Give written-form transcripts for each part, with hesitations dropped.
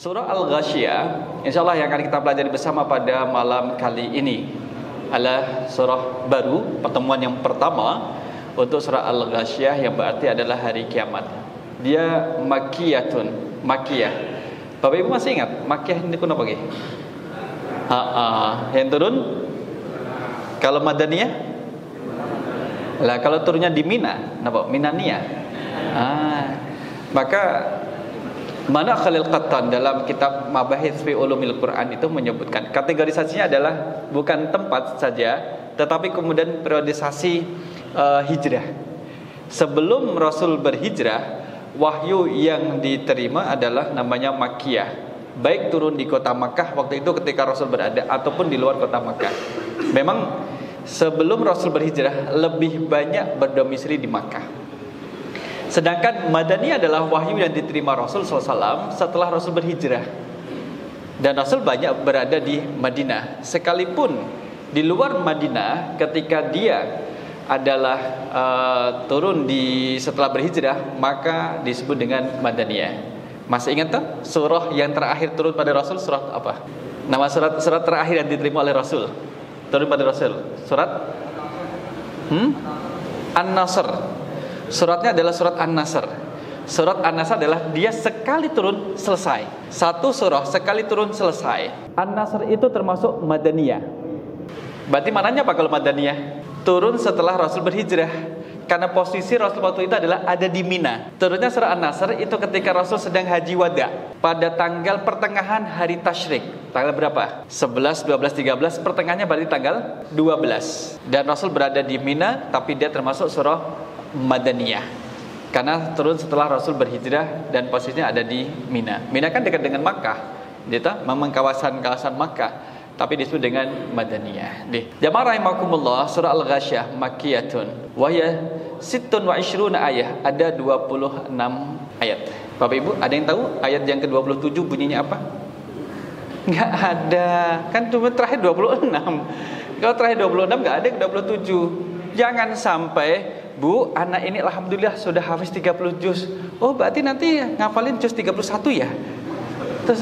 Surah Al-Ghasyiyah, insyaallah yang akan kita pelajari bersama pada malam kali ini adalah surah baru, pertemuan yang pertama untuk surah Al-Ghasyiyah yang berarti adalah hari kiamat. Dia Makkiyatun, Makkiyah. Bapak Ibu masih ingat Makkiyah ini kuno apa? Yang turun kalau Madaniyah? Lah kalau turunnya di Mina, napa? Minaniyah. Maka Mana Khalil Qattan dalam kitab Mabahith fi Ulumil Quran itu menyebutkan kategorisasinya adalah bukan tempat saja, tetapi kemudian periodisasi hijrah. Sebelum Rasul berhijrah, wahyu yang diterima adalah namanya Makkiyah. Baik turun di kota Makkah waktu itu ketika Rasul berada ataupun di luar kota Makkah. Memang sebelum Rasul berhijrah lebih banyak berdomisili di Makkah. Sedangkan Madaniyah adalah wahyu yang diterima Rasul SAW setelah Rasul berhijrah. Dan Rasul banyak berada di Madinah. Sekalipun di luar Madinah ketika dia adalah turun setelah berhijrah, maka disebut dengan Madaniyah. Masih ingat tak? Surah yang terakhir turun pada Rasul surat apa? Nama surat terakhir yang diterima oleh Rasul turun pada Rasul. Surat An-Nasr. Suratnya adalah surat An-Nasr. Surat An-Nasr adalah dia sekali turun selesai. Satu surah sekali turun selesai. An-Nasr itu termasuk Madaniyah. Berarti mananya apa kalau Madaniyah? Turun setelah Rasul berhijrah. Karena posisi Rasul waktu itu adalah ada di Mina. Turunnya surah An-Nasr itu ketika Rasul sedang haji wada, pada tanggal pertengahan hari Tasyrik. Tanggal berapa? 11, 12, 13. Pertengahannya berarti tanggal 12. Dan Rasul berada di Mina, tapi dia termasuk surah Madaniyah karena turun setelah Rasul berhijrah dan posisinya ada di Mina. Mina kan dekat dengan Makkah, memang kawasan Makkah, tapi disebut dengan Madaniyah. Jamaah rahimakumullah, surah Al-Ghasyiyah Makkiyatun wa hiya 26 ayat, ada 26 ayat. Bapak Ibu, ada yang tahu ayat yang ke-27 bunyinya apa? Enggak ada. Kan cuma terakhir 26. Kalau terakhir 26 enggak ada ke-27. Jangan sampai Bu, anak ini alhamdulillah sudah hafiz 30 juz. Oh, berarti nanti ngafalin juz 31 ya? Terus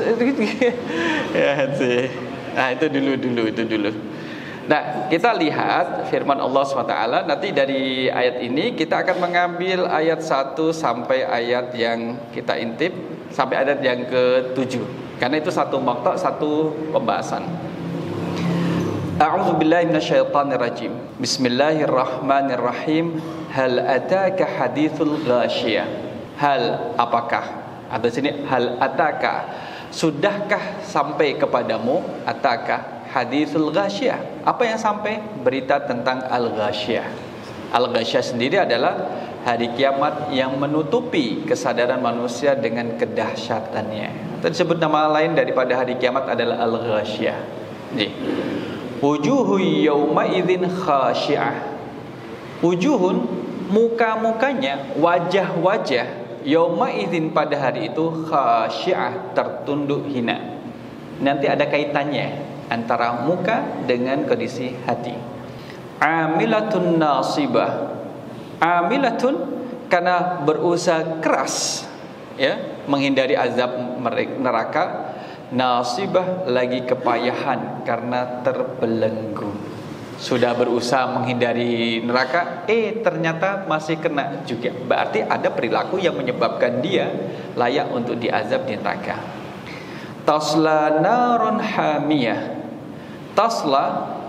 ya sih. Nah, itu dulu. Nah, kita lihat firman Allah SWT. Nanti dari ayat ini kita akan mengambil ayat 1 sampai ayat yang kita intip sampai ayat yang ke-7. Karena itu satu maqta', satu pembahasan. A'udzu billahi minasyaitonir rajim. Bismillahirrahmanirrahim. Hal ataka hadithul ghasyiyah. Hal apakah? Atau sini hal ataka, sudahkah sampai kepadamu ataka hadithul ghasyiyah? Apa yang sampai? Berita tentang al-ghasyiyah. Al-ghasyiyah sendiri adalah hari kiamat yang menutupi kesadaran manusia dengan kedahsyatannya. Atau disebut nama lain daripada hari kiamat adalah al-ghasyiyah. Wujuhu yawma idzin khashi'ah. Wujuhun, muka-mukanya, wajah-wajah, yawma idzin pada hari itu khashi'ah, tertunduk hina. Nanti ada kaitannya antara muka dengan kondisi hati. Amilatun nasibah. Amilatun karena berusaha keras menghindari azab neraka. Nasibah lagi kepayahan karena terbelenggu. Sudah berusaha menghindari neraka, ternyata masih kena juga. Berarti ada perilaku yang menyebabkan dia layak untuk diazab di neraka. Tasla naron hamiyah. Tasla,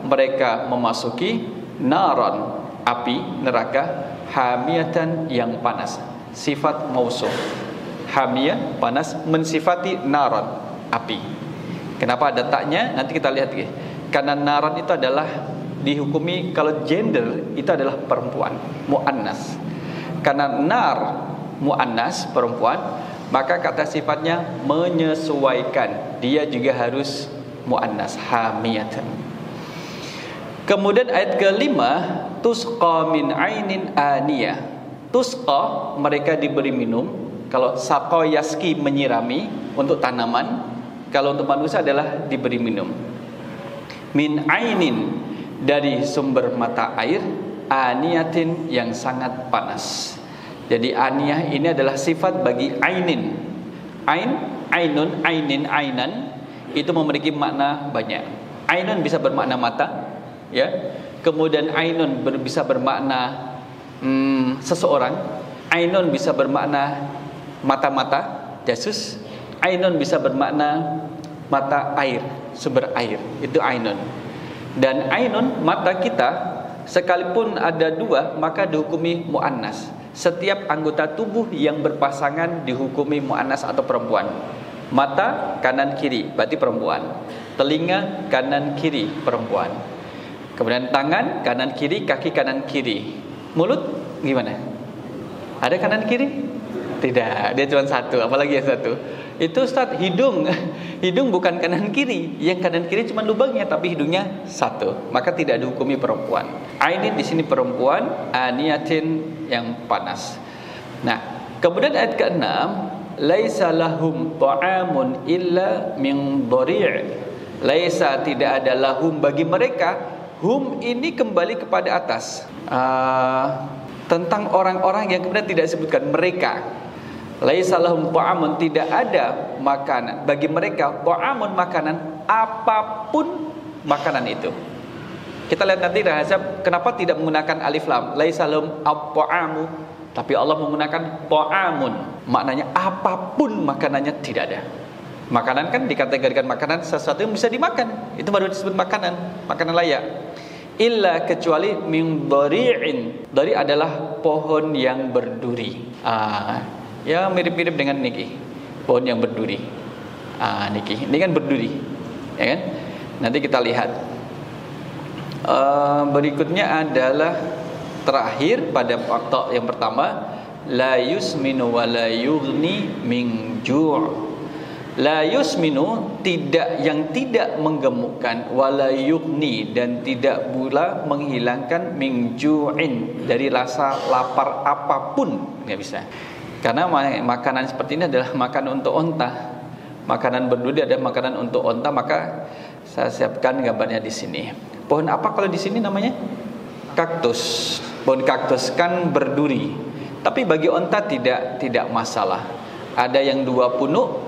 mereka memasuki naron, api neraka, hamiyatan yang panas. Sifat mausuf. Hamiyah, panas, mensifati naron, api. Kenapa ada taknya? Nanti kita lihat. Karena naron itu adalah dihukumi, kalau gender itu adalah perempuan, muannas. Karena nar muannas, perempuan, maka kata sifatnya menyesuaikan. Dia juga harus muannas, hamiyatan. Kemudian ayat kelima, tusqa min ainin aniyah. Tusqa, mereka diberi minum. Kalau saqo yaski, menyirami untuk tanaman. Kalau untuk manusia adalah diberi minum. Min ainin, dari sumber mata air, aniyatin yang sangat panas. Jadi aniyah ini adalah sifat bagi ainin. Ain Ainun, ainin, ainan itu memiliki makna banyak. Ainun bisa bermakna mata, ya. Kemudian ainun bisa bermakna seseorang. Ainun bisa bermakna mata-mata, jasus. Ainun bisa bermakna mata air, sumber air. Itu ainun. Dan ainun, mata kita, sekalipun ada dua, maka dihukumi muannas. Setiap anggota tubuh yang berpasangan dihukumi muannas atau perempuan. Mata kanan kiri berarti perempuan. Telinga kanan kiri perempuan. Kemudian tangan kanan kiri, kaki kanan kiri. Mulut gimana? Ada kanan kiri? Tidak, dia cuma satu. Apalagi yang satu? Itu Ustaz, hidung. Hidung bukan kanan kiri. Yang kanan kiri cuma lubangnya, tapi hidungnya satu. Maka tidak dihukumi perempuan. Ainin di sini perempuan, aniyatin yang panas. Nah, kemudian ayat ke-6, laisa lahum ta'amun illa min dhari'. Laisa, tidak ada lahum bagi mereka. Hum ini kembali kepada atas. Tentang orang-orang yang kemudian tidak disebutkan mereka. Laisa lahum ta'amun, tidak ada makanan bagi mereka. Ta'amun, makanan, apapun makanan itu. Kita lihat nanti rahasia kenapa tidak menggunakan alif lam. Laisa lahum at-ta'amu, tapi Allah menggunakan ta'amun. Maknanya apapun makanannya tidak ada. Makanan kan dikategorikan makanan sesuatu yang bisa dimakan. Itu baru disebut makanan, makanan layak. Illa, kecuali min dhari'in. Dhari adalah pohon yang berduri. Ya mirip-mirip dengan niki. Pohon yang berduri. Niki. Ini kan berduri. Ya kan? Nanti kita lihat. Berikutnya adalah terakhir pada waktu yang pertama, la yusminu wa la yughni min ju'. La yusminu, tidak, yang tidak menggemukkan, wala yughni, dan tidak pula menghilangkan min ju'in, dari rasa lapar apapun, nggak bisa. Karena makanan seperti ini adalah makanan untuk onta. Makanan berduri adalah makanan untuk onta, maka saya siapkan gambarnya di sini. Pohon apa kalau di sini namanya? Kaktus. Pohon kaktus kan berduri. Tapi bagi onta tidak masalah. Ada yang 2 punuk,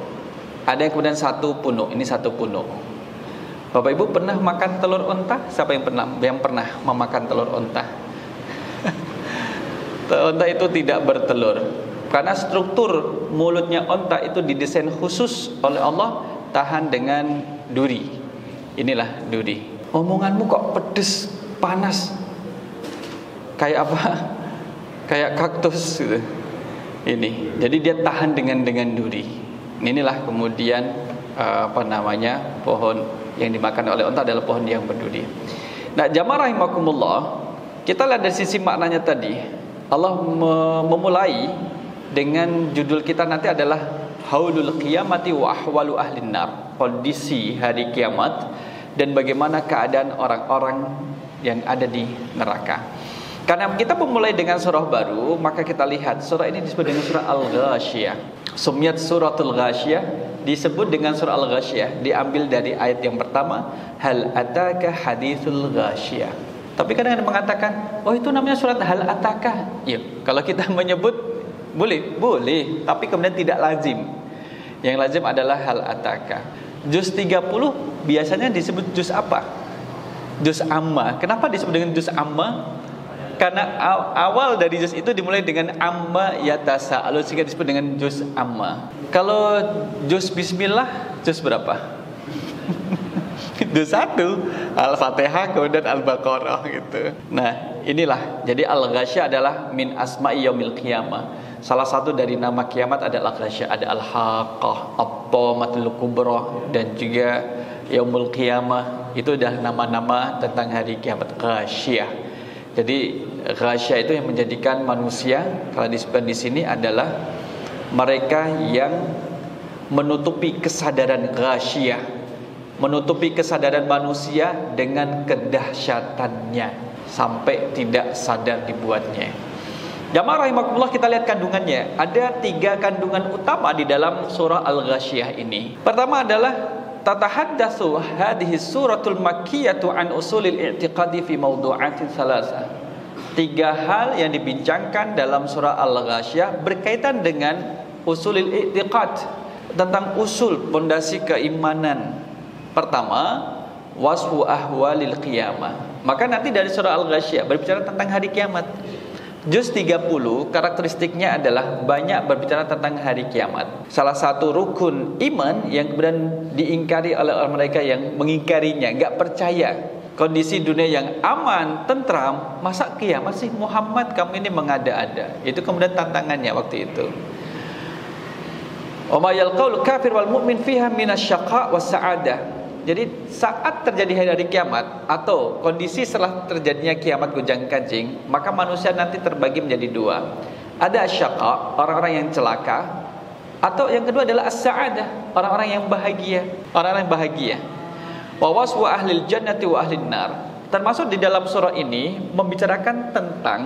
ada yang kemudian 1 punuk. Ini 1 punuk. Bapak Ibu pernah makan telur onta? Siapa yang pernah memakan telur onta? Onta itu tidak bertelur. Karena struktur mulutnya onta itu didesain khusus oleh Allah tahan dengan duri. Inilah duri. Omonganmu kok pedes, panas, kayak apa? Kayak kaktus gitu. Ini. Jadi dia tahan dengan duri. Inilah kemudian pohon yang dimakan oleh onta adalah pohon yang berduri. Nah, jamaah rahimakumullah, kita lihat dari sisi maknanya tadi. Allah memulai dengan judul kita nanti adalah Haulul Qiyamati wa ahwalu ahlin nar. Kondisi hari kiamat dan bagaimana keadaan orang-orang yang ada di neraka. Karena kita memulai dengan surah baru, maka kita lihat surah ini disebut dengan surah Al-Ghasyiyah. Sumiyat suratul Ghasyiyah, disebut dengan surah Al-Ghasyiyah, diambil dari ayat yang pertama, hal ataka hadithul Ghasyiyah. Tapi kadang-kadang mengatakan, oh itu namanya surat hal ataka. Ya, kalau kita menyebut boleh, tapi kemudian tidak lazim. Yang lazim adalah hal ataka. Juz 30 biasanya disebut juz apa? Juz amma. Kenapa disebut dengan juz amma? Karena awal dari juz itu dimulai dengan amma yatasa'alun, sehingga disebut dengan juz amma. Kalau juz bismillah, juz berapa? Juz 1, Al-Fatihah kemudian Al-Baqarah gitu. Nah, inilah. Jadi Al-Ghasyiyah adalah min asma'i yaumil qiyamah. Salah satu dari nama kiamat adalah Al-Ghasyiyah, ada Al-Haqqah, At-Tamatul Kubra, dan juga Yaumul Qiyamah. Itu adalah nama-nama tentang hari kiamat, Ghasyiyah. Jadi Ghasyiyah itu yang menjadikan manusia, kalau disebutkan di sini adalah mereka yang menutupi kesadaran Ghasyiyah, menutupi kesadaran manusia dengan kedahsyatannya sampai tidak sadar dibuatnya. Jamaah rahimakumullah, kita lihat kandungannya. Ada 3 kandungan utama di dalam surah Al-Ghasyiyah ini. Pertama adalah tatahaddatsu hadhihi suratul makkiyatu an usulil i'tiqadi fi mawdu'atin thalatha. 3 hal yang dibincangkan dalam surah Al-Ghasyiyah berkaitan dengan usulil i'tiqad, tentang usul pondasi keimanan. Pertama, wasfu ahwalil qiyamah. Maka nanti dari surah Al-Ghasyiyah berbicara tentang hari kiamat. Juz 30 karakteristiknya adalah banyak berbicara tentang hari kiamat. Salah satu rukun iman yang kemudian diingkari oleh orang mereka yang mengingkarinya, enggak percaya kondisi dunia yang aman, tentram, masa kiamat sih Muhammad kamu ini mengada-ada. Itu kemudian tantangannya waktu itu. Wa ma yalqaul kafir wal mu'min fiha minasyaqa was sa'adah. Jadi saat terjadi hari kiamat atau kondisi setelah terjadinya kiamat gonjang-ganjing, maka manusia nanti terbagi menjadi dua. Ada asyaqa, orang-orang yang celaka, atau yang kedua adalah as-sa'adah, orang-orang yang bahagia, orang-orang yang bahagia. Wa wasfu ahlil jannati wa ahlin nar. Termasuk di dalam surah ini membicarakan tentang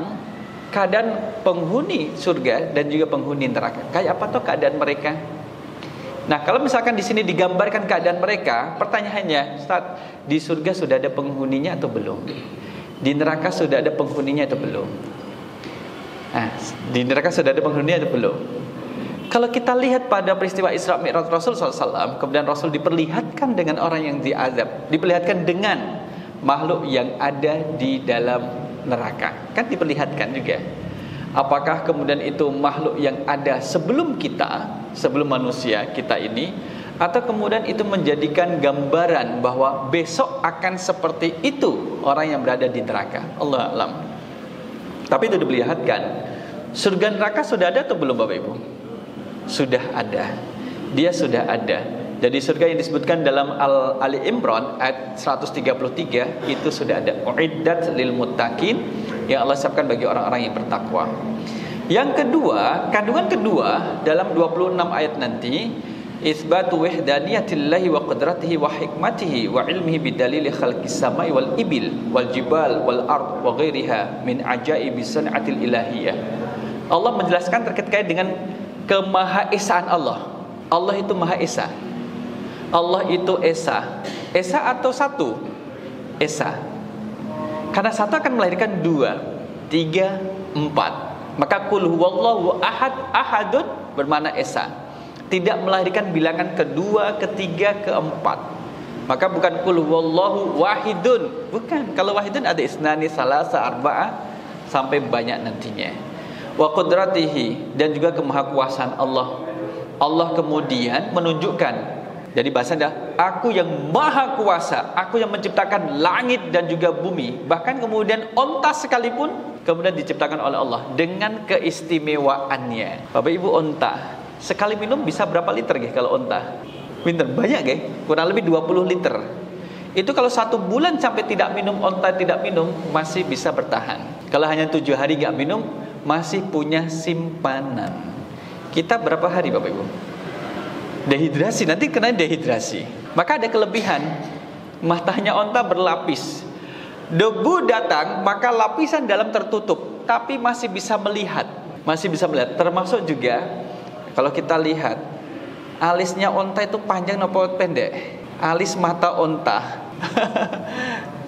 keadaan penghuni surga dan juga penghuni neraka. Kayak apa tuh keadaan mereka? Nah, kalau misalkan di sini digambarkan keadaan mereka, pertanyaannya, Ustaz, di surga sudah ada penghuninya atau belum? Di neraka sudah ada penghuninya atau belum? Nah, di neraka sudah ada penghuninya atau belum? Kalau kita lihat pada peristiwa Isra Mi'raj Rasul SAW, kemudian Rasul diperlihatkan dengan orang yang diazab, diperlihatkan dengan makhluk yang ada di dalam neraka, kan diperlihatkan juga. Apakah kemudian itu makhluk yang ada sebelum kita, sebelum manusia kita ini, atau kemudian itu menjadikan gambaran bahwa besok akan seperti itu orang yang berada di neraka? Allah alam. Tapi itu diperlihatkan. Surga neraka sudah ada atau belum Bapak Ibu? Sudah ada. Dia sudah ada. Jadi surga yang disebutkan dalam Ali Imran ayat 133 itu sudah ada. Uiddat lil muttaqin, yang Allah siapkan bagi orang-orang yang bertakwa. Yang kedua, kandungan kedua dalam 26 ayat nanti, isbatu wahdaniyatillahi wa qudratihi wa hikmatihi wa ilmihi bidalili khalqis samai wal ibil wal jibal wal ard wa ghairiha min ajaibi san'atil ilahiyah. Allah menjelaskan terkait dengan kemahaesaan Allah. Allah itu Maha Esa. Allah itu Esa. Esa atau satu? Esa. Karena satu akan melahirkan dua, tiga, empat. Maka kul huwallahu ahad, ahadun bermakna Esa. Tidak melahirkan bilangan kedua, ketiga, keempat. Maka bukan kul huwallahu wahidun. Bukan. Kalau wahidun ada isnani, salasa, arba'ah, sampai banyak nantinya. Wa qudratihi, dan juga kemahakuasaan Allah. Allah kemudian menunjukkan, jadi bahasanya, aku yang maha kuasa, aku yang menciptakan langit dan juga bumi. Bahkan kemudian onta sekalipun kemudian diciptakan oleh Allah dengan keistimewaannya. Bapak Ibu, onta sekali minum bisa berapa liter kalau onta? Pinter, banyak kurang lebih 20 liter. Itu kalau 1 bulan sampai tidak minum, onta tidak minum, masih bisa bertahan. Kalau hanya 7 hari gak minum, masih punya simpanan. Kita berapa hari Bapak Ibu? Dehidrasi, nanti kena dehidrasi. Maka ada kelebihan, matanya onta berlapis. Debu datang, maka lapisan dalam tertutup, tapi masih bisa melihat. Masih bisa melihat. Termasuk juga kalau kita lihat, alisnya onta itu panjang atau pendek? Alis mata onta.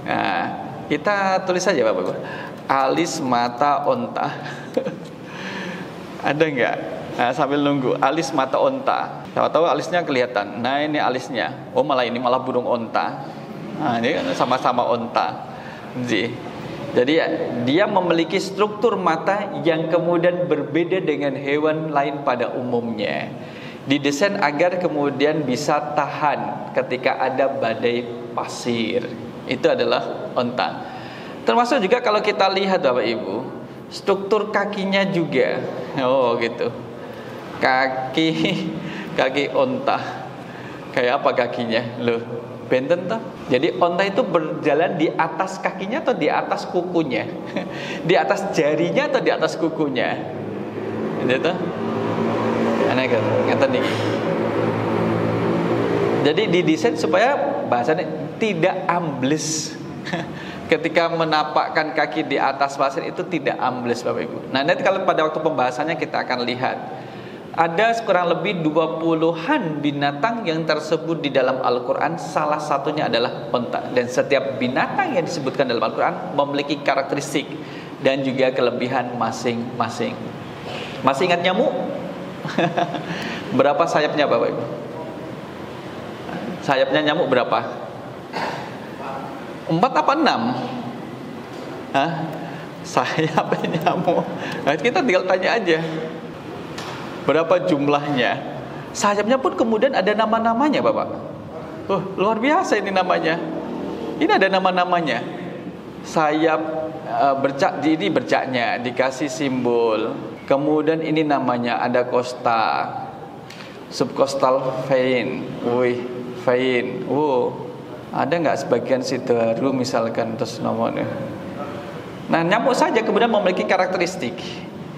Nah, kita tulis saja Bapak Ibu. Alis mata onta. Ada enggak? Nah, sambil nunggu, alis mata onta. Tahu-tahu alisnya kelihatan. Nah, ini alisnya. Oh, malah ini malah burung onta. Nah, ini sama-sama onta. Jadi dia memiliki struktur mata yang kemudian berbeda dengan hewan lain pada umumnya. Didesain agar kemudian bisa tahan ketika ada badai pasir. Itu adalah onta. Termasuk juga kalau kita lihat Bapak Ibu, struktur kakinya juga. Oh, gitu. Kaki onta. Kayak apa kakinya? Loh, benten toh. Jadi onta itu berjalan di atas kakinya atau di atas kukunya? Di atas jarinya atau di atas kukunya? Gitu. Aneh kan? Ngeten niki. Jadi didesain supaya bahasanya tidak ambles. Ketika menapakkan kaki di atas pasir itu tidak ambles Bapak Ibu. Nah, nanti kalau pada waktu pembahasannya kita akan lihat. Ada kurang lebih 20-an binatang yang tersebut di dalam Al-Quran. Salah satunya adalah onta. Dan setiap binatang yang disebutkan dalam Al-Quran memiliki karakteristik dan juga kelebihan masing-masing. Masih ingat nyamuk? Berapa sayapnya Bapak Ibu? Sayapnya nyamuk berapa? 4 apa 6? Hah? Sayapnya nyamuk. Nah, kita tinggal tanya aja. Berapa jumlahnya? Sayapnya pun kemudian ada nama-namanya Bapak. Luar biasa ini namanya. Ini ada nama-namanya. Sayap bercak, ini bercaknya dikasih simbol. Kemudian ini namanya ada costa, subcostal vein. Vein. Ada nggak sebagian sidaru misalkan terus nomornya. Nah, nyamuk saja kemudian memiliki karakteristik.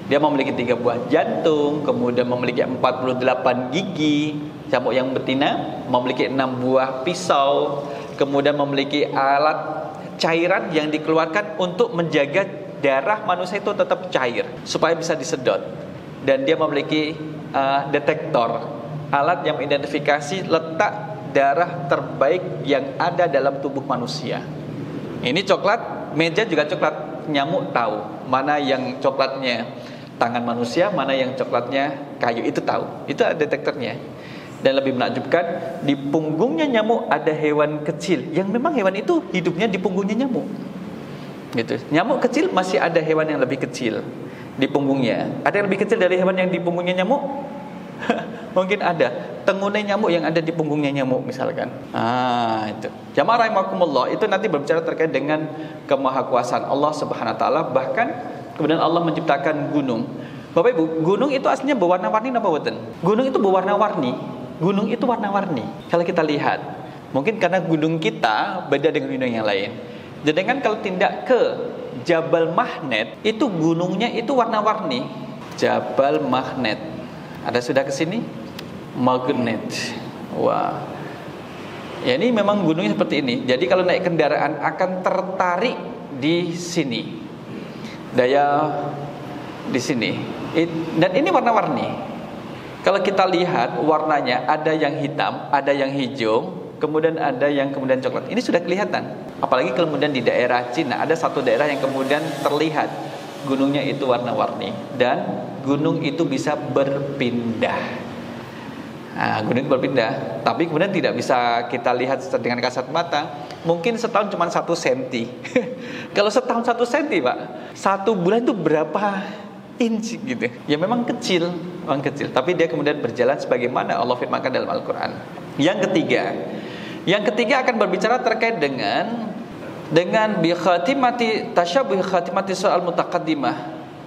Dia memiliki 3 buah jantung, kemudian memiliki 48 gigi. Nyamuk yang betina memiliki 6 buah pisau, kemudian memiliki alat cairan yang dikeluarkan untuk menjaga darah manusia itu tetap cair supaya bisa disedot. Dan dia memiliki detektor, alat yang mengidentifikasi letak darah terbaik yang ada dalam tubuh manusia. Ini coklat, meja juga coklat. Nyamuk tahu mana yang coklatnya tangan manusia, mana yang coklatnya kayu, itu tahu. Itu ada detektornya. Dan lebih menakjubkan, di punggungnya nyamuk ada hewan kecil yang memang hewan itu hidupnya di punggungnya nyamuk. Gitu. Nyamuk kecil masih ada hewan yang lebih kecil di punggungnya. Ada yang lebih kecil dari hewan yang di punggungnya nyamuk? Mungkin ada. Tenggune nyamuk yang ada di punggungnya nyamuk misalkan. Itu. Jamaah rahimakumullah, itu nanti berbicara terkait dengan kemahakuasaan Allah Subhanahu wa taala. Bahkan kemudian Allah menciptakan gunung. Bapak Ibu, gunung itu aslinya berwarna-warni apa buatan? Gunung itu berwarna-warni. Gunung itu warna-warni. Kalau kita lihat, mungkin karena gunung kita beda dengan gunung yang lain. Jadi kan kalau tindak ke Jabal Mahnet, itu gunungnya itu warna-warni. Jabal Mahnet. Ada sudah ke sini? Magnet. Wah. Ya, ini memang gunungnya seperti ini. Jadi kalau naik kendaraan akan tertarik di sini. Daya di sini. Dan ini warna-warni. Kalau kita lihat warnanya, ada yang hitam, ada yang hijau, kemudian ada yang kemudian coklat. Ini sudah kelihatan. Apalagi kemudian di daerah Cina, ada satu daerah yang kemudian terlihat gunungnya itu warna-warni. Dan gunung itu bisa berpindah. Gunung itu berpindah. Tapi kemudian tidak bisa kita lihat dengan kasat mata. Mungkin setahun cuma 1 senti. Kalau setahun 1 senti Pak, 1 bulan itu berapa inci gitu. Ya memang kecil, tapi dia kemudian berjalan sebagaimana Allah firmankan dalam Al-Qur'an. Yang ketiga akan berbicara terkait dengan bi khatimati tasyabuh khatimati soal mutaqaddimah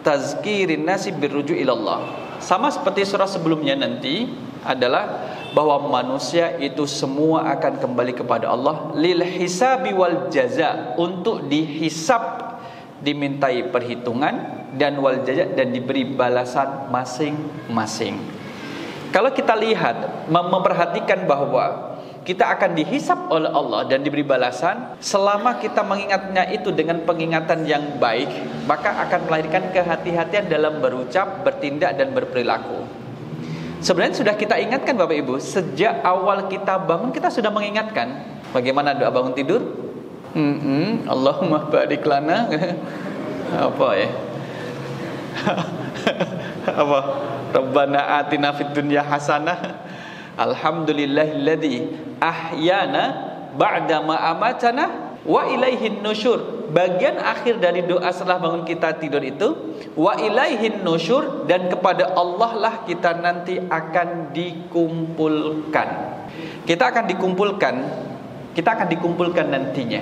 tazkirin nasi birruju ilallah. Sama seperti surah sebelumnya nanti adalah bahwa manusia itu semua akan kembali kepada Allah lil hisabi wal jaza, untuk dihisab, dimintai perhitungan, dan wal jaza, dan diberi balasan masing-masing. Kalau kita lihat, memperhatikan bahwa kita akan dihisab oleh Allah dan diberi balasan, selama kita mengingatnya itu dengan pengingatan yang baik, maka akan melahirkan kehati-hatian dalam berucap, bertindak, dan berperilaku. Sebenarnya sudah kita ingatkan Bapak Ibu, sejak awal kita bangun kita sudah mengingatkan. Bagaimana doa bangun tidur? Allahumma barik lana. Apa ya? Apa? Rabbana atina fid dunya hasanah. Alhamdulillahilladzi ahyana ba'da ma amatana wa ilaihin nusyur. Bagian akhir dari doa setelah bangun kita tidur itu, wa ilaihin nusyur, dan kepada Allah lah kita nanti akan dikumpulkan. Kita akan dikumpulkan nantinya.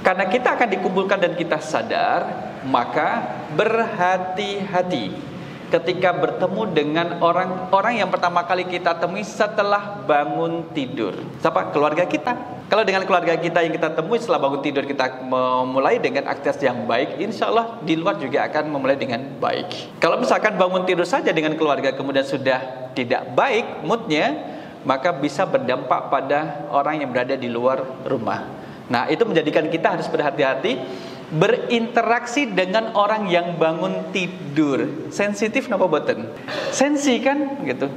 Karena kita akan dikumpulkan dan kita sadar, maka berhati-hati ketika bertemu dengan orang yang pertama kali kita temui setelah bangun tidur. Siapa? Keluarga kita. Kalau dengan keluarga kita yang kita temui setelah bangun tidur, kita memulai dengan aktivitas yang baik, insya Allah di luar juga akan memulai dengan baik. Kalau misalkan bangun tidur saja dengan keluarga kemudian sudah tidak baik moodnya, maka bisa berdampak pada orang yang berada di luar rumah. Nah, itu menjadikan kita harus berhati-hati berinteraksi dengan orang yang bangun tidur. Sensitif napa boten? Sensi kan gitu.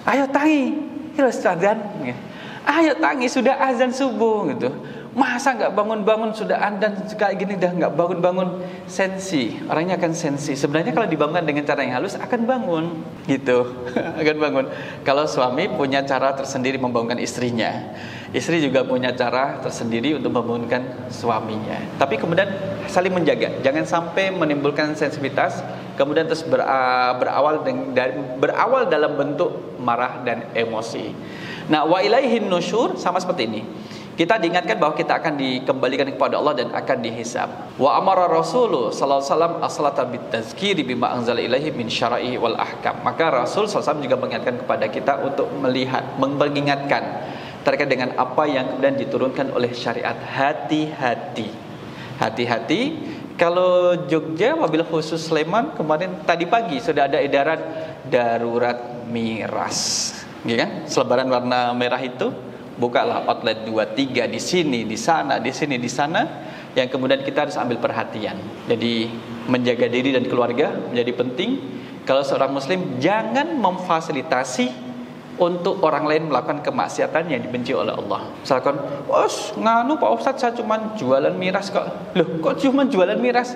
Ayo tangi, terus azan. Ayo tangi, sudah azan subuh gitu. Masa nggak bangun-bangun sudah andan kayak gini dah nggak bangun-bangun, sensi, orangnya akan sensi. Sebenarnya kalau dibangun dengan cara yang halus akan bangun, gitu, akan bangun. Kalau suami punya cara tersendiri membangunkan istrinya, istri juga punya cara tersendiri untuk membangunkan suaminya. Tapi kemudian saling menjaga, jangan sampai menimbulkan sensitivitas, kemudian terus berawal dalam bentuk marah dan emosi. Nah, wa ilaihin nusyur sama seperti ini. Kita diingatkan bahwa kita akan dikembalikan kepada Allah dan akan dihisab. Wa amara Rasulullah sallallahu alaihi wasallam as-salata bitazkiri bima anzala ilaihi min syara'i wal ahkam. Maka Rasul sallallahu alaihi wasallam juga mengingatkan kepada kita untuk melihat, mengingatkan terkait dengan apa yang kemudian diturunkan oleh syariat. Hati-hati. Hati-hati. Kalau Jogja, wabil khusus Sleman, kemarin tadi pagi sudah ada edaran darurat miras. Ya kan? Selebaran warna merah itu, bukalah outlet 2-3 di sini, di sana, di sini, di sana, yang kemudian kita harus ambil perhatian. Jadi menjaga diri dan keluarga menjadi penting. Kalau seorang muslim jangan memfasilitasi untuk orang lain melakukan kemaksiatan yang dibenci oleh Allah. Misalkan, nganu Pak Ustadz, saya cuma jualan miras kok. Loh, kok cuma jualan miras?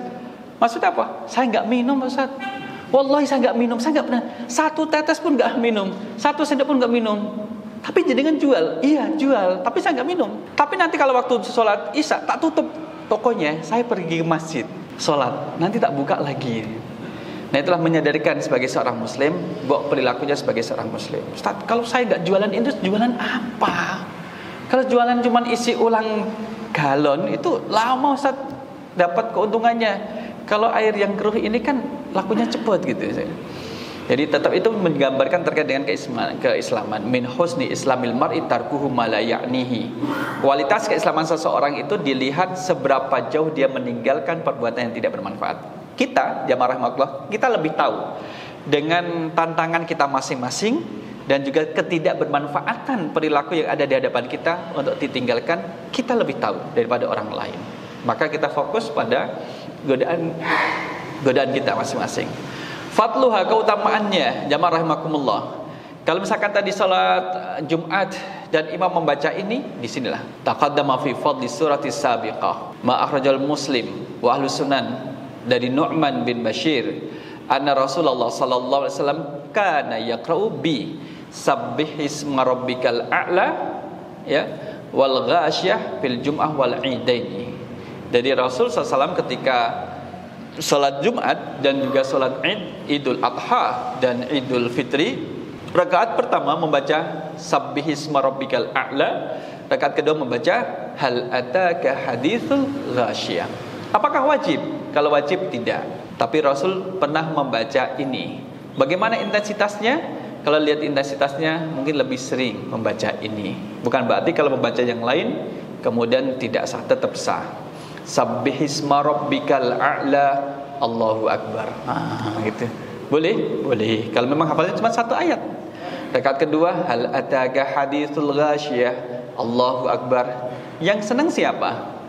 Maksud apa? Saya nggak minum Ustadz. Wallahi saya nggak minum, saya nggak pernah. Satu tetes pun nggak minum, satu sendok pun nggak minum. Tapi jenengan jual, iya jual, tapi saya nggak minum. Tapi nanti kalau waktu sholat isya tak tutup tokonya, saya pergi ke masjid sholat, nanti tak buka lagi. Nah, itulah menyadarkan sebagai seorang muslim bahwa perilakunya sebagai seorang muslim. Ustaz, kalau saya nggak jualan itu jualan apa? Kalau jualan cuma isi ulang galon itu lama Ustaz dapat keuntungannya. Kalau air yang keruh ini kan lakunya cepat gitu. Jadi tetap itu menggambarkan terkait dengan keislaman. Min husni islamil mar'i tarkuhu ma la ya'nihi. Kualitas keislaman seseorang itu dilihat seberapa jauh dia meninggalkan perbuatan yang tidak bermanfaat. Kita, jamaah rahmatullah, kita lebih tahu dengan tantangan kita masing-masing dan juga ketidakbermanfaatan perilaku yang ada di hadapan kita untuk ditinggalkan, kita lebih tahu daripada orang lain. Maka kita fokus pada godaan kita masing-masing. Fadluha, keutamaannya, jamaah rahimakumullah. Kalau misalkan tadi salat Jumat dan imam membaca ini, di sinilah taqaddama fi fadli surati sabiqah ma akhrajal Muslim wa ahlus sunan dari Nu'man bin Bashir anna Rasulullah sallallahu alaihi wasallam kana yaqra'u bi sabbihisma rabbikal a'la ya wal ghasyiyah fil jum'ah wal idaini. Jadi Rasul sallallahu alaihi wasallam ketika salat Jumat dan juga salat Idul Adha dan Idul Fitri, rakaat pertama membaca Sabbihisma rabbikal a'la, rakaat kedua membaca Hal ataka haditsul ghasyiyah. Apakah wajib? Kalau wajib tidak, tapi Rasul pernah membaca ini. Bagaimana intensitasnya? Kalau lihat intensitasnya mungkin lebih sering membaca ini. Bukan berarti kalau membaca yang lain kemudian tidak sah, tetap sah. Sabbihisma rabbikal a'la, Allahu akbar. Gitu. Boleh? Boleh. Kalau memang hafalnya cuma satu ayat. Rakaat kedua, hal ataka haditsul ghasyiyah, Allahu akbar. Yang senang siapa?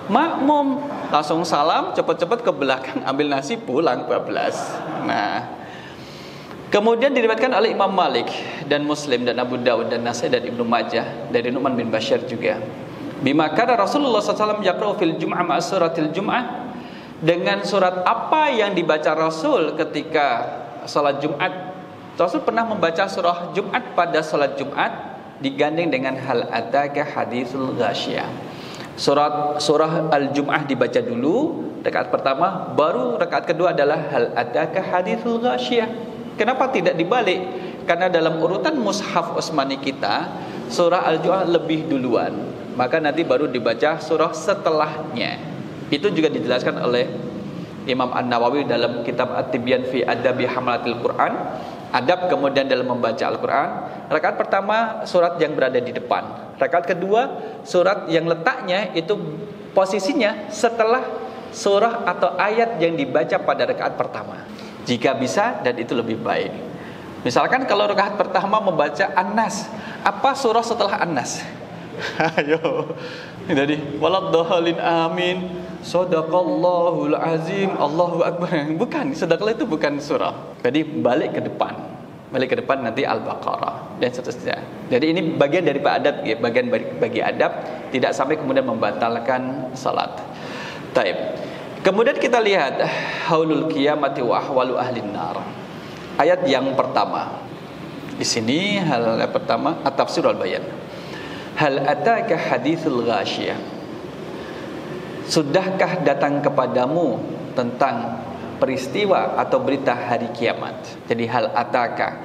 Makmum. Langsung salam, cepat-cepat ke belakang ambil nasi pulang bablas. Nah, kemudian diriwayatkan oleh Imam Malik dan Muslim dan Abu Dawud dan Nasai dan Ibnu Majah dari Nu'man bin Bashir juga. Bima kana Rasulullah SAW yaqra'u fil jum'ah ma'a suratil jum'ah, dengan surat apa yang dibaca Rasul ketika salat Jumat. Rasul pernah membaca surah Jumat pada salat Jumat digandeng dengan hal ataka haditsul ghasyiyah. Surah Al-Jum'ah dibaca dulu rakaat pertama, baru rakaat kedua adalah hal ataka haditsul ghasyiyah. Kenapa tidak dibalik? Karena dalam urutan mushaf Utsmani kita surah Al-Jum'ah lebih duluan, maka nanti baru dibaca surah setelahnya. Itu juga dijelaskan oleh Imam An-Nawawi dalam kitab At-Tibyan fi Adabi Hamalatil Quran. Adab kemudian dalam membaca Al-Quran. Rakaat pertama surat yang berada di depan. Rakaat kedua surat yang letaknya itu posisinya setelah surah atau ayat yang dibaca pada rakaat pertama. Jika bisa, dan itu lebih baik. Misalkan kalau rakaat pertama membaca An-Nas, apa surah setelah An-Nas? Ayo. Jadi waladhdallin amin. Shadaqallahul azim. Allahu akbar. Bukan, sedekah itu bukan surah. Jadi balik ke depan. Balik ke depan nanti Al-Baqarah dan seterusnya. Jadi ini bagian dari adab, ya, bagian bagi adab, tidak sampai kemudian membatalkan salat. Taib. Kemudian kita lihat haulul qiyamati wa ahwalu ahlin nar. Ayat yang pertama. Di sini hal yang pertama at-tafsir wal bayan. Hal ataka haditsul ghasyiyah. Sudahkah datang kepadamu tentang peristiwa atau berita hari kiamat? Jadi hal ataka.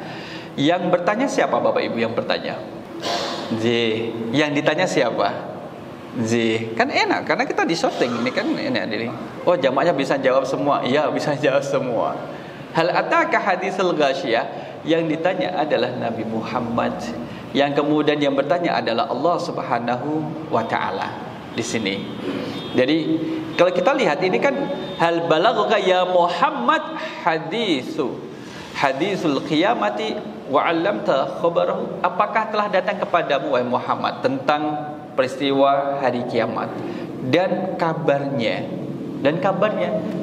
Yang bertanya siapa Bapak Ibu yang bertanya? Z. Yang ditanya siapa? Z. Kan enak karena kita di shorting ini kan enak ini. Oh, jamaknya bisa jawab semua. Iya, bisa jawab semua. Hal ataka haditsul ghasyiyah. Yang ditanya adalah Nabi Muhammad. Yang kemudian yang bertanya adalah Allah Subhanahu wa taala di sini. Jadi kalau kita lihat ini kan hal balagha ya Muhammad hadisul qiyamati wa 'allamta khabarahu. Apakah telah datang kepadamu wahai Muhammad tentang peristiwa hari kiamat dan kabarnya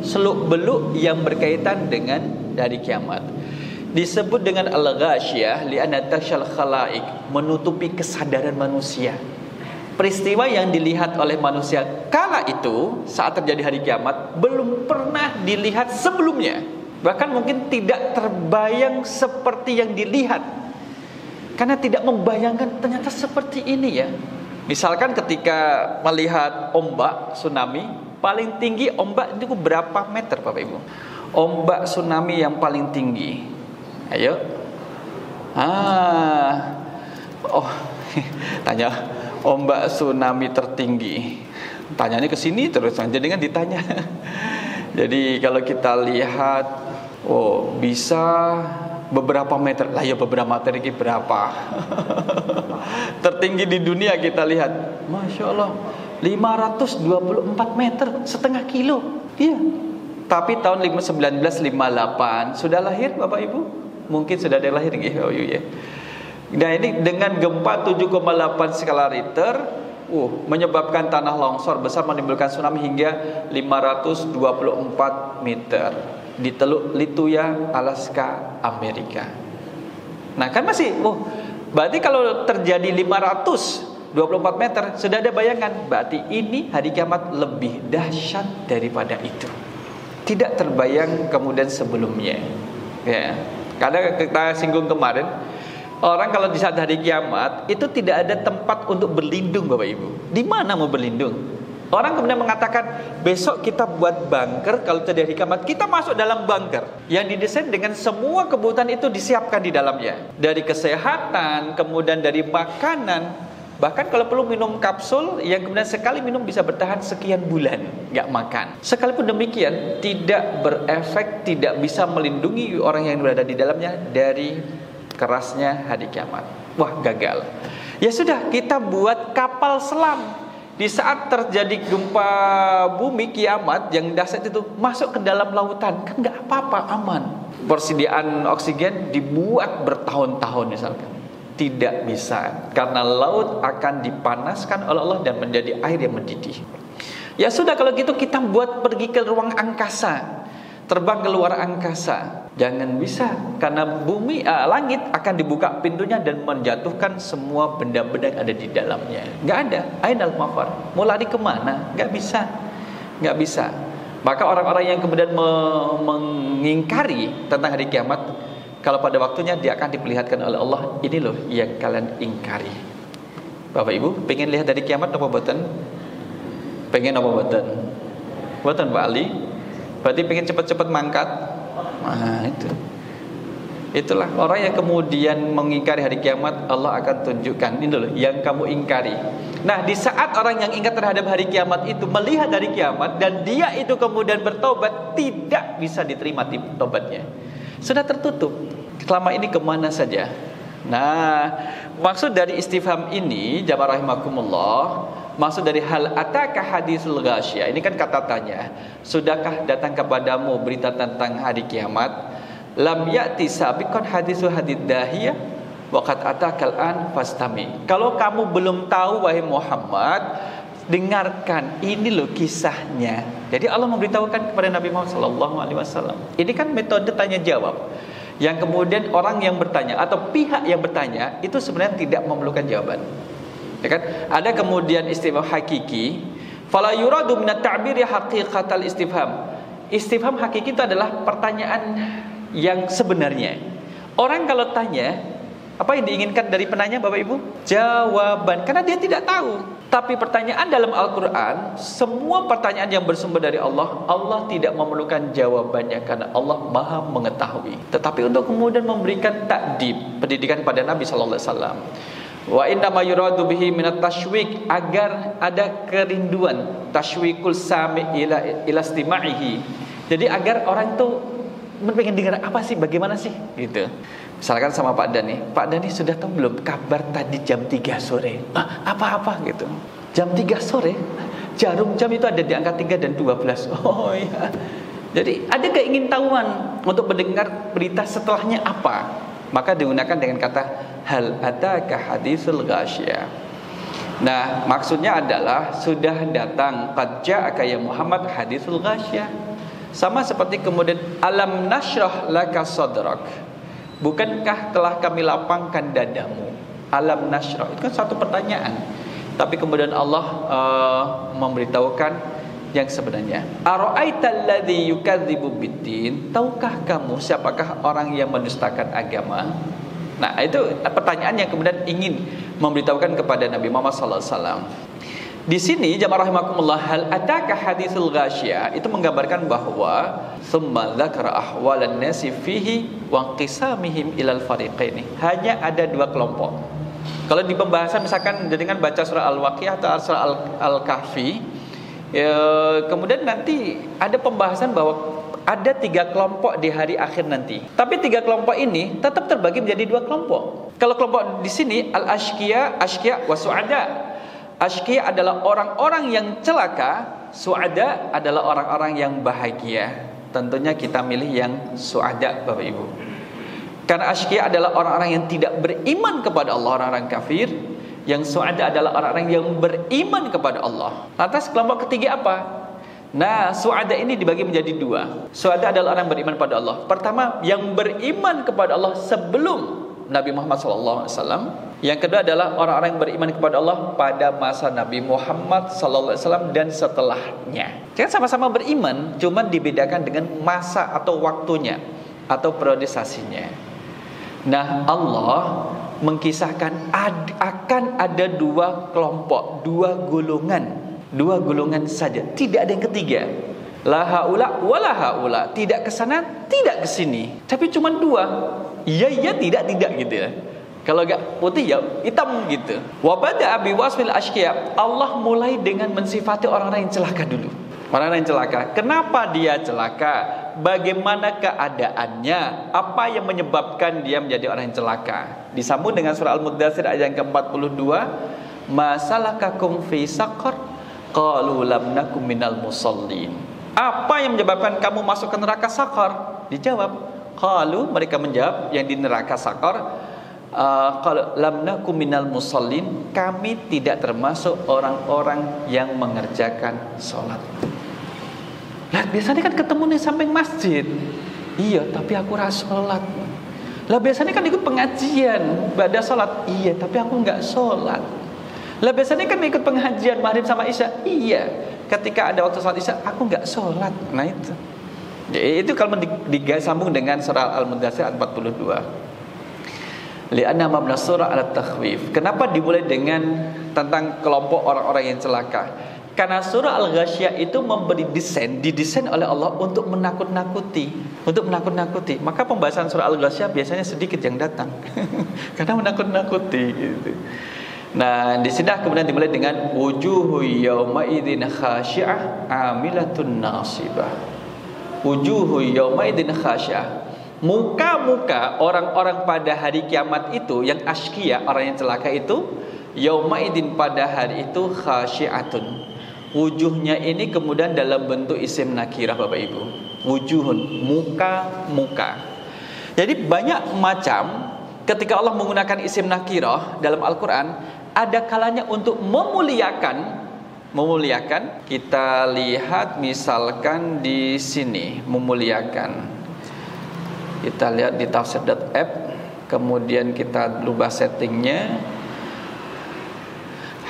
seluk-beluk yang berkaitan dengan hari kiamat. Disebut dengan al-ghasyiyah li'anna tashal khalaik, menutupi kesadaran manusia. Peristiwa yang dilihat oleh manusia kala itu saat terjadi hari kiamat belum pernah dilihat sebelumnya. Bahkan mungkin tidak terbayang seperti yang dilihat. Karena tidak membayangkan ternyata seperti ini ya. Misalkan ketika melihat ombak tsunami, paling tinggi ombak itu berapa meter Bapak Ibu? Ombak tsunami yang paling tinggi. Ayo. Tanya ombak tsunami tertinggi. Tanyanya ke sini terus, jadi kan ditanya. Jadi kalau kita lihat, bisa beberapa meter. Lah ya beberapa meter ini berapa? Tertinggi di dunia kita lihat, Masya Allah 524 meter, setengah kilo. Iya. Tapi tahun 1958 sudah lahir Bapak Ibu? Mungkin sudah ada lahir gitu ya. Nah ini dengan gempa 7,8 skala Richter, menyebabkan tanah longsor besar menimbulkan tsunami hingga 524 meter di Teluk Lituya, Alaska, Amerika. Nah kan masih, berarti kalau terjadi 524 meter sudah ada bayangan, berarti ini hari kiamat lebih dahsyat daripada itu. Tidak terbayang kemudian sebelumnya. Ya. Karena kita singgung kemarin, orang kalau di saat hari kiamat itu tidak ada tempat untuk berlindung Bapak Ibu. Di mana mau berlindung? Orang kemudian mengatakan besok kita buat bunker, kalau terjadi kiamat kita masuk dalam bunker yang didesain dengan semua kebutuhan itu disiapkan di dalamnya. Dari kesehatan, kemudian dari makanan. Bahkan kalau perlu minum kapsul yang kemudian sekali minum bisa bertahan sekian bulan nggak makan. Sekalipun demikian tidak berefek, tidak bisa melindungi orang yang berada di dalamnya dari kerasnya hari kiamat. Wah, gagal. Ya sudah, kita buat kapal selam. Di saat terjadi gempa bumi kiamat yang dahsyat itu, masuk ke dalam lautan, kan nggak apa-apa, aman. Persediaan oksigen dibuat bertahun-tahun misalkan. Tidak bisa, karena laut akan dipanaskan oleh Allah dan menjadi air yang mendidih. Ya sudah, kalau gitu kita buat pergi ke ruang angkasa, terbang ke luar angkasa. Jangan bisa, karena bumi, langit akan dibuka pintunya dan menjatuhkan semua benda-benda yang ada di dalamnya. Nggak ada, ainal mafar. Mau lari kemana? Nggak bisa, nggak bisa. Maka orang-orang yang kemudian mengingkari tentang hari kiamat, kalau pada waktunya dia akan diperlihatkan oleh Allah, ini loh yang kalian ingkari. Bapak Ibu, pengen lihat dari kiamat apa boten? Pengen apa boten? Boten Pak Ali? Berarti pengen cepat-cepat mangkat? Nah itu. Itulah orang yang kemudian mengingkari hari kiamat, Allah akan tunjukkan ini loh yang kamu ingkari. Nah di saat orang yang ingat terhadap hari kiamat itu melihat hari kiamat dan dia itu kemudian bertobat, tidak bisa diterima tobatnya. Sudah tertutup. Selama ini kemana saja? Nah, maksud dari istifham ini, jamaah rahimakumullah, maksud dari hal ataka hadisul ghasyiyah, ini kan kata tanya. Sudahkah datang kepadamu berita tentang hari kiamat? Lam ya'ti sabiqan hadisul hadid dahiyah wa qad atakal an fastami. Kalau kamu belum tahu wahai Muhammad, dengarkan, ini loh kisahnya. Jadi Allah memberitahukan kepada Nabi Muhammad SAW. Ini kan metode tanya jawab. Yang kemudian orang yang bertanya atau pihak yang bertanya itu sebenarnya tidak memerlukan jawaban. Ya kan? Ada kemudian istifham hakiki, fala yuradu min at-ta'biri haqiqatal istifham. Istifham hakiki itu adalah pertanyaan yang sebenarnya. Orang kalau tanya, apa yang diinginkan dari penanya Bapak Ibu? Jawaban, karena dia tidak tahu. Tapi pertanyaan dalam Al-Quran, semua pertanyaan yang bersumber dari Allah, Allah tidak memerlukan jawabannya karena Allah Maha mengetahui. Tetapi untuk kemudian memberikan ta'dib, pendidikan pada Nabi sallallahu alaihi wasallam. Wa inna ma yuradu bihi minat tashwik, agar ada kerinduan, tashwikul sami ila istima'ihi. Jadi agar orang itu pengen dengar apa sih, bagaimana sih gitu. Misalkan sama Pak Dani, Pak Dani sudah tahu belum kabar tadi jam 3 sore? Apa-apa gitu. Jam 3 sore, jarum jam itu ada di angka 3 dan 12. Oh iya. Jadi ada keingintahuan untuk mendengar berita setelahnya apa. Maka digunakan dengan kata hal ataka hadisul ghasyiyah. Nah, maksudnya adalah sudah datang qad ja'aka ya Muhammad hadisul ghasyiyah. Sama seperti kemudian alam nashrah laka sadrak. Bukankah telah kami lapangkan dadamu? Alam nashrah, itu kan satu pertanyaan. Tapi kemudian Allah memberitahukan yang sebenarnya. Ara'aital ladzi yukadzibu biddin? Tahukah kamu siapakah orang yang mendustakan agama? Nah, itu pertanyaan yang kemudian ingin memberitahukan kepada Nabi Muhammad sallallahu alaihi wasallam. Di sini jamaah rahimakumullah, hal ataka hadisul ghasyiyah itu menggambarkan bahwa summa dzakara ahwalan nasi fihi wa qisamihim ilal fariqaini. Hanya ada dua kelompok. Kalau di pembahasan misalkan dengan baca surah Al-Waqiah atau surah Al-Kahfi, kemudian nanti ada pembahasan bahwa ada 3 kelompok di hari akhir nanti. Tapi 3 kelompok ini tetap terbagi menjadi 2 kelompok. Kalau kelompok di sini al-ashqiya, ashqiya wa su'ada. Ashqiya adalah orang-orang yang celaka, su'ada adalah orang-orang yang bahagia. Tentunya kita milih yang su'ada Bapak Ibu. Karena ashqiya adalah orang-orang yang tidak beriman kepada Allah, orang-orang kafir. Yang su'ada adalah orang-orang yang beriman kepada Allah. Lantas kelompok ketiga apa? Nah, su'ada ini dibagi menjadi 2. Su'ada adalah orang yang beriman pada Allah. Pertama, yang beriman kepada Allah sebelum Nabi Muhammad SAW. Yang kedua adalah orang-orang yang beriman kepada Allah pada masa Nabi Muhammad SAW dan setelahnya. Kan sama-sama beriman, cuma dibedakan dengan masa atau waktunya atau periodisasinya. Nah, Allah mengkisahkan akan ada 2 kelompok, 2 golongan saja, tidak ada yang ketiga. La haula wala haula, tidak ke sana, tidak ke sini. Tapi cuma 2. Iya, tidak gitu ya. Kalau enggak putih ya hitam gitu. Wa bada'a bi wasfil ashqiya. Allah mulai dengan mensifati orang-orang yang celaka dulu. Orang-orang yang celaka. Kenapa dia celaka? Bagaimana keadaannya? Apa yang menyebabkan dia menjadi orang yang celaka? Disambung dengan surah Al-Muddatsir ayat yang ke-42. Masalakakum fi saqar? Qalu lam nakum minal musallin. Apa yang menyebabkan kamu masuk ke neraka Saqar? Dijawab, qalu, mereka menjawab yang di neraka Saqar, qalu lam nakum minal musallin, kami tidak termasuk orang-orang yang mengerjakan sholat. Lah biasanya kan ketemu di samping masjid. Iya, tapi aku ora sholat. Lah biasanya kan ikut pengajian pada sholat. Iya, tapi aku enggak sholat. Lah biasanya kan ikut pengajian maghrib sama isya. Iya, ketika ada waktu sholat isya aku enggak sholat. Nah itu. Itu kalau disambung dengan surah Al-Muddatsir 42. Li'anna mabna surah al-takhwif. Kenapa dimulai dengan tentang kelompok orang-orang yang celaka? Karena surah Al-Ghasyiyah itu didesain oleh Allah untuk menakut-nakuti, Maka pembahasan surah Al-Ghasyiyah biasanya sedikit yang datang. Karena menakut-nakuti gitu. Nah, di sini kemudian dimulai dengan wujuhu yauma idzin khashi'ah amilatun nasibah. Wujuhu yauma idzin khashi'ah. Muka-muka orang-orang pada hari kiamat itu yang ashqiya, orang yang celaka itu, yauma idzin pada hari itu khashi'atun. Wujuhnya ini kemudian dalam bentuk isim nakirah Bapak Ibu. Wujuhun, muka-muka. Jadi banyak macam ketika Allah menggunakan isim nakirah dalam Al-Quran, ada kalanya untuk memuliakan. Kita lihat misalkan di sini, memuliakan. Kita lihat di tafsir.app, kemudian kita rubah settingnya.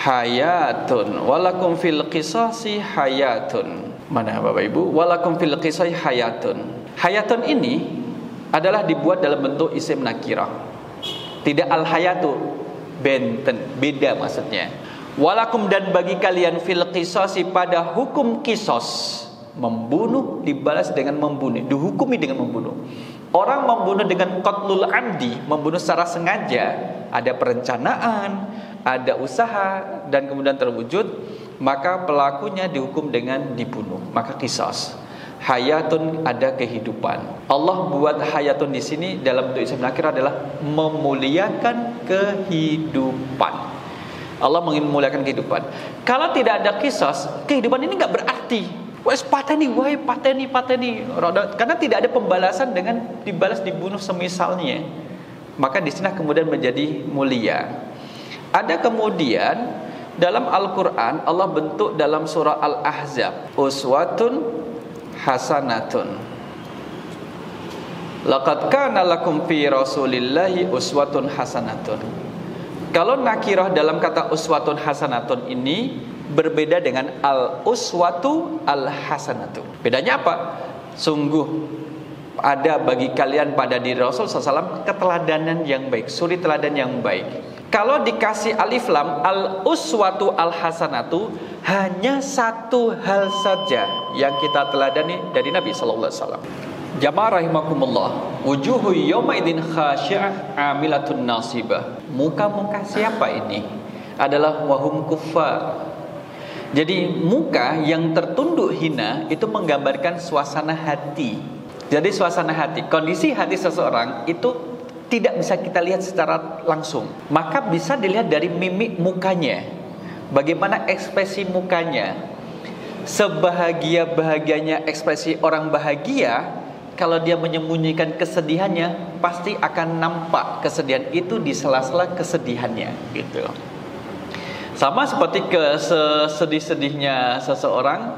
Hayatun walakum fil qisasi hayatun. Mana Bapak Ibu? Walakum fil qisasi hayatun. Hayatun ini adalah dibuat dalam bentuk isim nakirah. Tidak al hayatu, benten, beda maksudnya. Walakum, dan bagi kalian, fil qisasi, pada hukum kisos, membunuh dibalas dengan membunuh, dihukumi dengan membunuh. Orang membunuh dengan qatlul amdi, membunuh secara sengaja, ada perencanaan, ada usaha, dan kemudian terwujud, maka pelakunya dihukum dengan dibunuh, maka qisas. Hayatun, ada kehidupan. Allah buat hayatun di sini dalam bentuk isim nakir adalah memuliakan kehidupan. Allah ingin memuliakan kehidupan. Kalau tidak ada qisas, kehidupan ini enggak berarti. Wes pateni, karena tidak ada pembalasan dengan dibalas dibunuh semisalnya. Maka di sini kemudian menjadi mulia. Ada kemudian dalam Al-Quran Allah bentuk dalam surah Al-Ahzab, uswatun hasanatun. Laqad kana lakum fi rasulillahi uswatun hasanatun. Kalau nakirah dalam kata uswatun hasanatun ini berbeda dengan al-uswatu al-hasanatu. Bedanya apa? Sungguh ada bagi kalian pada diri Rasul SAW keteladanan yang baik, suri teladan yang baik. Kalau dikasih alif lam, al-uswatu al-hasanatu, hanya satu hal saja yang kita teladani dari Nabi SAW. Jamaah rahimakumullah, wujuhu yawma idin khasyi'ah amilatun nasibah. Muka-muka siapa ini? Adalah wahum kuffar. Jadi muka yang tertunduk hina itu menggambarkan suasana hati. Jadi suasana hati, kondisi hati seseorang itu tidak bisa kita lihat secara langsung. Maka bisa dilihat dari mimik mukanya. Bagaimana ekspresi mukanya. Sebahagia-bahagianya ekspresi orang bahagia, kalau dia menyembunyikan kesedihannya, pasti akan nampak kesedihan itu di sela-sela kesedihannya, gitu. Sama seperti sesedih-sedihnya seseorang,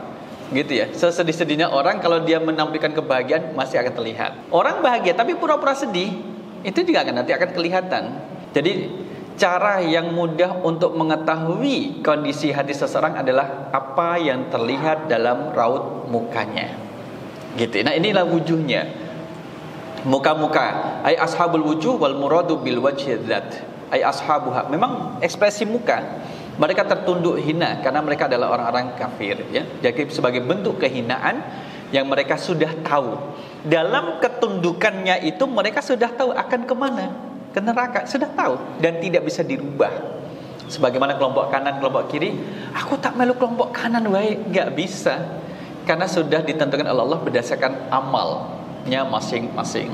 gitu ya. Sesedih-sedihnya orang, kalau dia menampilkan kebahagiaan masih akan terlihat. Orang bahagia tapi pura-pura sedih, itu juga nanti akan kelihatan. Jadi cara yang mudah untuk mengetahui kondisi hati seseorang adalah apa yang terlihat dalam raut mukanya, gitu. Nah, inilah wujudnya. Muka-muka, ay ashabul wujuh wal muradu bil wajhi dzat, ay ashabuha. Memang ekspresi muka mereka tertunduk hina karena mereka adalah orang-orang kafir, ya. Jadi sebagai bentuk kehinaan yang mereka sudah tahu. Dalam ketundukannya itu mereka sudah tahu akan kemana, ke neraka, sudah tahu dan tidak bisa dirubah. Sebagaimana kelompok kanan, kelompok kiri, aku tak melu kelompok kanan baik, nggak bisa, karena sudah ditentukan oleh Allah berdasarkan amalnya masing-masing.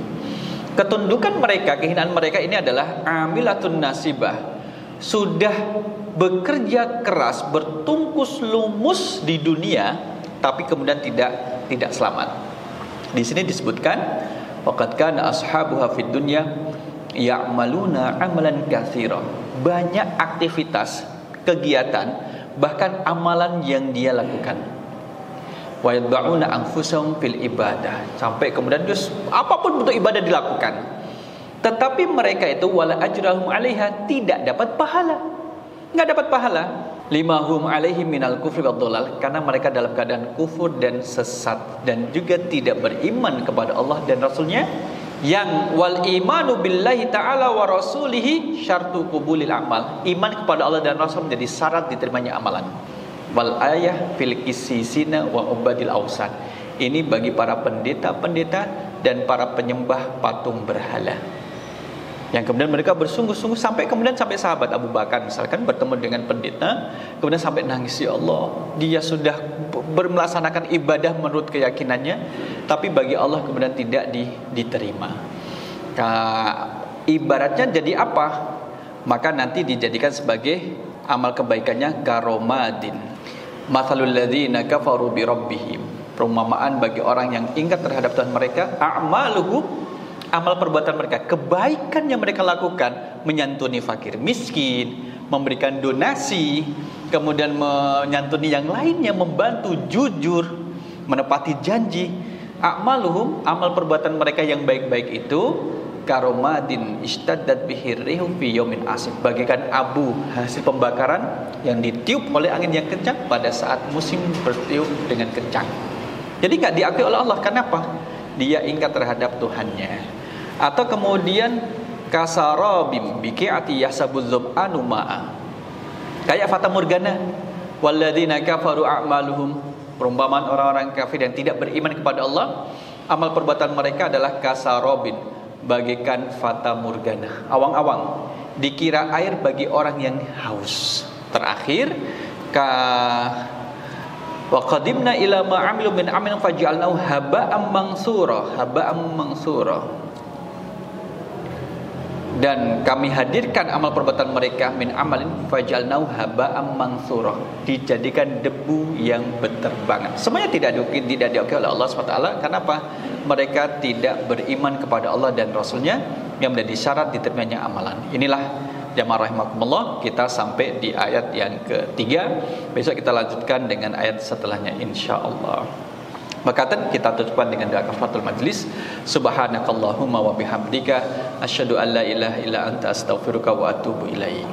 Ketundukan mereka, kehinaan mereka ini adalah amilatun nasibah, sudah bekerja keras, bertungkus lumus di dunia, tapi kemudian tidak selamat. Di sini disebutkan waqad kana ashabuha fid dunya ya'maluna amalan katsira. Banyak aktivitas, kegiatan, bahkan amalan yang dia lakukan. Wa yadba'una anfusahum fil ibadah. Sampai kemudian apapun bentuk ibadah dilakukan. Tetapi mereka itu wala ajrahum 'alaiha, tidak dapat pahala. Enggak dapat pahala. Limahum alaihi minal kufri wad dhalal, karena mereka dalam keadaan kufur dan sesat dan juga tidak beriman kepada Allah dan Rasulnya. Yang wal imanu billahi ta'ala wa rasulihi syartu qubulil amal. Iman kepada Allah dan Rasul menjadi syarat diterimanya amalan. Wal ayah fil qissisina wa ubadil awsan. Ini bagi para pendeta-pendeta dan para penyembah patung berhala. Yang kemudian mereka bersungguh-sungguh sampai sahabat Abu Bakar misalkan bertemu dengan pendeta, kemudian sampai nangis, ya Allah, dia sudah melaksanakan ibadah menurut keyakinannya, tapi bagi Allah kemudian tidak diterima. Ibaratnya jadi apa? Maka nanti dijadikan sebagai amal kebaikannya garomadin. Mathalul ladzina kafaru bi rabbihim. Perumpamaan bagi orang yang ingat terhadap Tuhan mereka, a'maluhum, amal perbuatan mereka, kebaikan yang mereka lakukan, menyantuni fakir miskin, memberikan donasi, kemudian menyantuni yang lainnya, membantu, jujur, menepati janji, A'maluhum, amal perbuatan mereka yang baik-baik itu karomadin istaddat bihir rihu fi yaumin asif, bagaikan abu hasil pembakaran yang ditiup oleh angin yang kencang pada saat musim bertiup dengan kencang. Jadi nggak diakui oleh Allah. Kenapa? Dia ingat terhadap Tuhannya. Atau kemudian kasarabim biqi'ati yahsabu dzam'anu ma'a, kayak fata morgana. Walladzina kafaru a'maluhum, perumpamaan orang-orang kafir yang tidak beriman kepada Allah, amal perbuatan mereka adalah kasarabin, bagaikan fata morgana, awang-awang, dikira air bagi orang yang haus. Terakhir wa qadimna ila ma 'amilu min 'amalin faj'alnahu haba'an mansura. Dan kami hadirkan amal perbuatan mereka min amalin faj'alnahu haba'an mansura, dijadikan debu yang berterbangan. Semuanya tidak diakui oleh Allah SWT. Kenapa? Mereka tidak beriman kepada Allah dan Rasulnya yang menjadi syarat diterimanya amalan. Inilah jamaah rahimakumullah, kita sampai di ayat yang ketiga. Besok kita lanjutkan dengan ayat setelahnya insyaallah. Maka kita tutupkan dengan doa kafaratul majlis. Subhanakallahumma wa bihamdika asyhadu an la ilaha illa anta astaghfiruka wa atubu ilaik.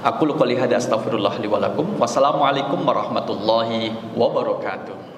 Aqulu qouli hadza astaghfirullah li wa lakum. Wassalamualaikum warahmatullahi wabarakatuh.